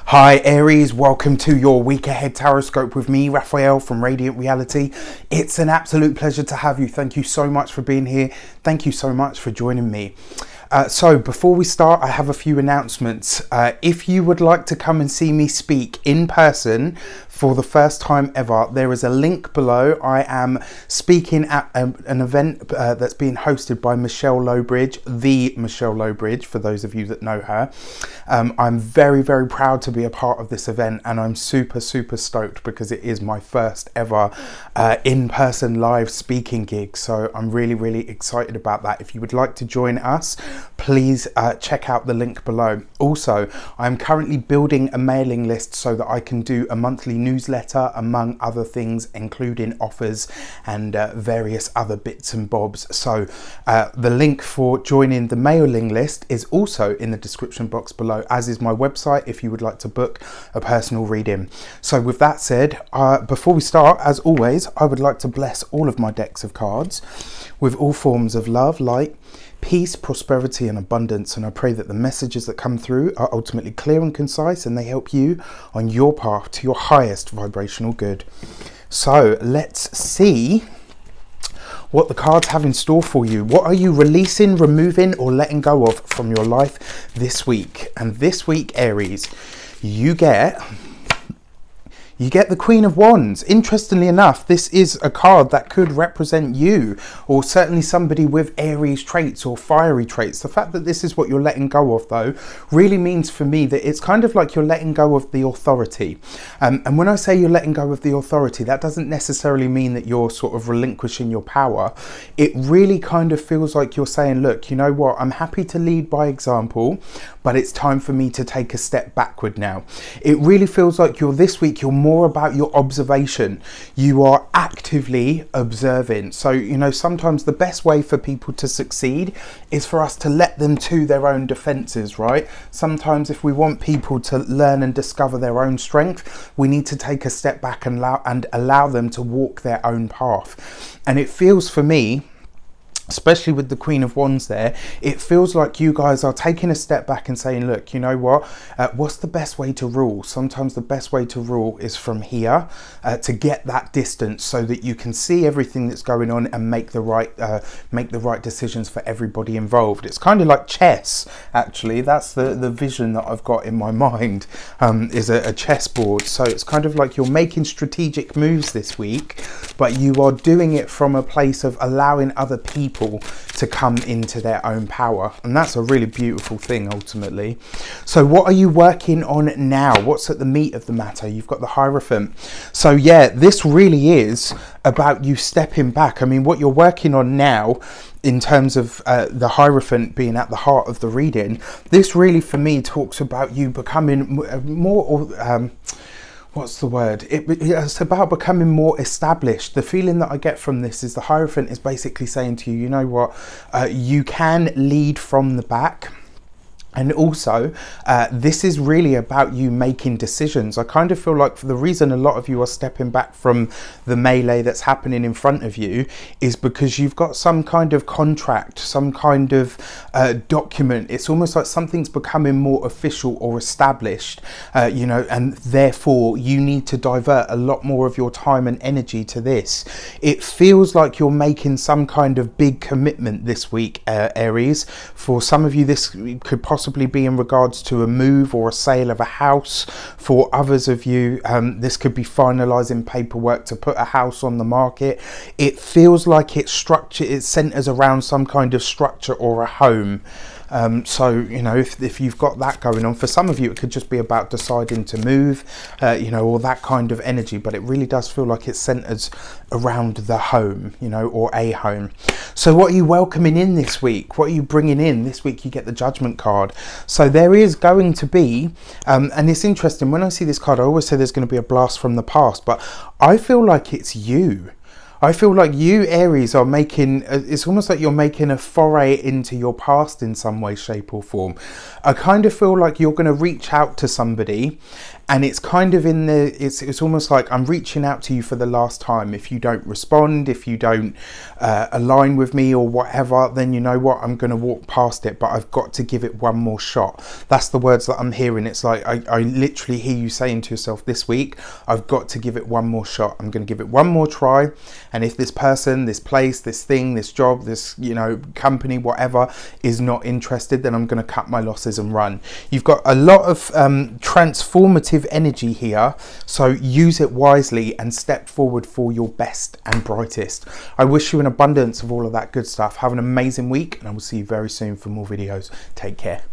Hi Aries, welcome to your week ahead taroscope with me, Raphael from Reydiant Reality. It's an absolute pleasure to have you. Thank you so much for being here. Thank you so much for joining me. So before we start, I have a few announcements. If you would like to come and see me speak in person for the first time ever, there is a link below. I am speaking at an event that's being hosted by Michelle Lowbridge, the Michelle Lowbridge, for those of you that know her. I'm very, very proud to be a part of this event, and I'm super, super stoked because it is my first ever in-person live speaking gig. So I'm really, really excited about that. If you would like to join us, please check out the link below. Also, I'm currently building a mailing list so that I can do a monthly newsletter, among other things, including offers and various other bits and bobs. So the link for joining the mailing list is also in the description box below, as is my website if you would like to book a personal reading. So with that said, before we start, as always, I would like to bless all of my decks of cards with all forms of love, light, peace, prosperity and abundance, and I pray that the messages that come through are ultimately clear and concise, and they help you on your path to your highest vibrational good. So let's see what the cards have in store for you. What are you releasing, removing or letting go of from your life this week? And this week, Aries, you get the Queen of Wands. Interestingly enough, this is a card that could represent you, or certainly somebody with Aries traits or fiery traits. The fact that this is what you're letting go of, though, really means for me that it's kind of like you're letting go of the authority. And when I say you're letting go of the authority, that doesn't necessarily mean that you're sort of relinquishing your power. It really kind of feels like you're saying, look, you know what, I'm happy to lead by example, but it's time for me to take a step backward now. It really feels like this week you're more about your observation. You are actively observing. So, you know, sometimes the best way for people to succeed is for us to let them to their own defenses, right? Sometimes if we want people to learn and discover their own strength, we need to take a step back and allow them to walk their own path. And it feels for me, especially with the Queen of Wands there, it feels like you guys are taking a step back and saying, look, you know what, what's the best way to rule? Sometimes the best way to rule is from here, to get that distance so that you can see everything that's going on and make the right decisions for everybody involved. It's kind of like chess, actually. That's the vision that I've got in my mind, is a chessboard. So it's kind of like you're making strategic moves this week, but you are doing it from a place of allowing other people to come into their own power, and that's a really beautiful thing ultimately. So what are you working on now? What's at the meat of the matter? You've got the Hierophant. So yeah, this really is about you stepping back. I mean, what you're working on now in terms of the Hierophant being at the heart of the reading, this really for me talks about you becoming more what's the word? It's about becoming more established. The feeling that I get from this is the Hierophant is basically saying to you, you know what, you can lead from the back. And also, this is really about you making decisions. I kind of feel like for the reason a lot of you are stepping back from the melee that's happening in front of you is because you've got some kind of contract, some kind of document. It's almost like something's becoming more official or established, you know, and therefore you need to divert a lot more of your time and energy to this. It feels like you're making some kind of big commitment this week, Aries. For some of you, this could possibly be in regards to a move or a sale of a house. For others of you, this could be finalizing paperwork to put a house on the market. It feels like it centers around some kind of structure or a home. So, you know, if you've got that going on, for some of you, it could just be about deciding to move, you know, or that kind of energy, but it really does feel like it centers around the home, you know, or a home. So what are you welcoming in this week? What are you bringing in this week? You get the Judgment card. So there is going to be, and it's interesting, when I see this card, I always say there's going to be a blast from the past, but I feel like it's you. I feel like you, Aries, are making, it's almost like you're making a foray into your past in some way, shape or form. I kind of feel like you're going to reach out to somebody, and it's kind of in the, it's almost like I'm reaching out to you for the last time. If you don't respond, if you don't align with me or whatever, then you know what, I'm going to walk past it, but I've got to give it one more shot. That's the words that I'm hearing. It's like, I literally hear you saying to yourself this week, I've got to give it one more shot. I'm going to give it one more try. And if this person, this place, this thing, this job, this, you know, company, whatever, is not interested, then I'm going to cut my losses and run. You've got a lot of transformative energy here, so use it wisely and step forward for your best and brightest. I wish you an abundance of all of that good stuff. Have an amazing week, and I will see you very soon for more videos. Take care.